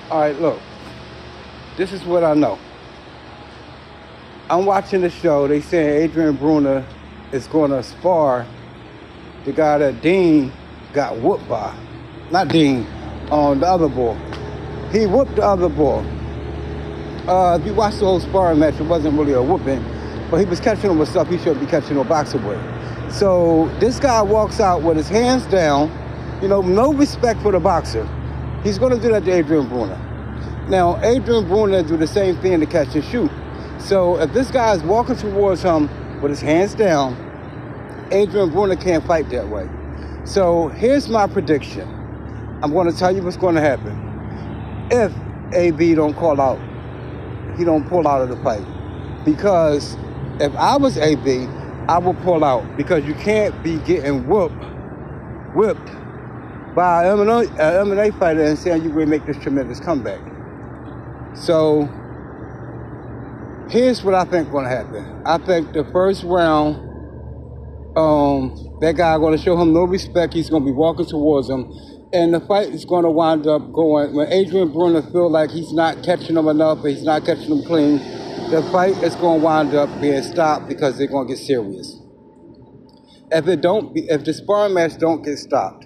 All right, look, this is what I know. I'm watching the show. They saying Adrian Bruner is going to spar the guy that Dean got whooped by. Not Dean, on the other boy. He whooped the other boy. If you watch the whole sparring match, it wasn't really a whooping, but he was catching him with stuff he shouldn't be catching a boxer with. So this guy walks out with his hands down, no respect for the boxer. He's going to do that to Adrian Bruner. Now, Adrian Bruner do the same thing to catch and shoot. So if this guy is walking towards him with his hands down, Adrian Bruner can't fight that way. So here's my prediction. I'm going to tell you what's going to happen. If AB don't call out, he don't pull out of the fight. Because if I was AB, I would pull out, because you can't be getting whipped by an MMA fighter and saying you will make this tremendous comeback. So here's what I think going to happen. I think the first round, that guy going to show him no respect. He's going to be walking towards him, and the fight is going to wind up going. When Adrian Bruner feel like he's not catching him enough, or he's not catching him clean, the fight is going to wind up being stopped because they're going to get serious. If the sparring match don't get stopped,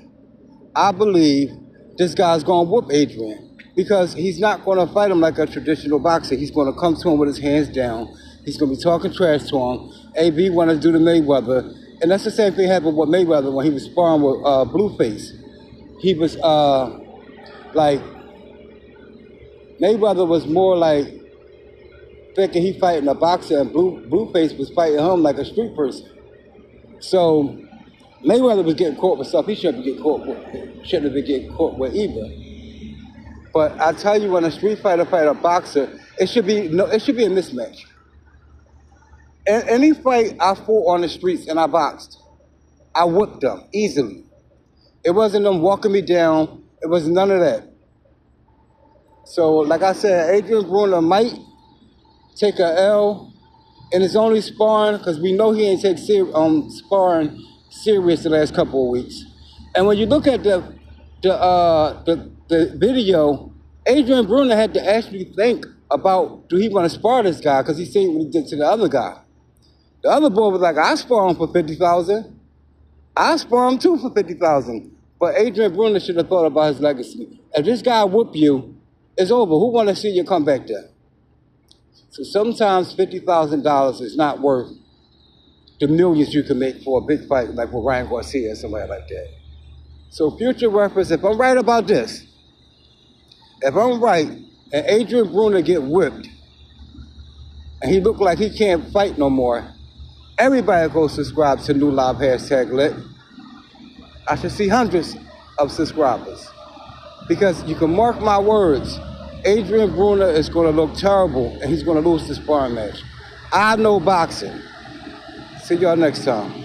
I believe this guy's going to whoop Adrian, because he's not going to fight him like a traditional boxer. He's going to come to him with his hands down. He's going to be talking trash to him. AB want to do the Mayweather, and that's the same thing happened with Mayweather when he was sparring with Blueface. He was like, Mayweather was more like thinking he fighting a boxer, and Blueface was fighting him like a street person. So Mayweather was getting caught with stuff he shouldn't have been getting caught with either. But I tell you, when a street fighter fight a boxer, it should be a mismatch. Any fight I fought on the streets and I boxed, I whooped them easily. It wasn't them walking me down. It was none of that. So, like I said, Adrian Bruner might take a L, and it's only sparring, because we know he ain't take sparring serious the last couple of weeks. And when you look at the video, Adrian Bruner had to actually think about, do he want to spar this guy? Because he seen what he did to the other guy. The other boy was like, I spar him for $50,000. I spar him too for $50,000. But Adrian Bruner should have thought about his legacy. If this guy whoop you, it's over. Who want to see you come back there? So sometimes $50,000 is not worth the millions you can make for a big fight like with Ryan Garcia or somebody like that. So future reference, if I'm right about this, if I'm right and Adrian Bruner get whipped and he look like he can't fight no more, everybody go subscribe to New Live #Lit. I should see hundreds of subscribers. Because you can mark my words, Adrian Bruner is going to look terrible and he's going to lose this sparring match. I know boxing. See y'all next time.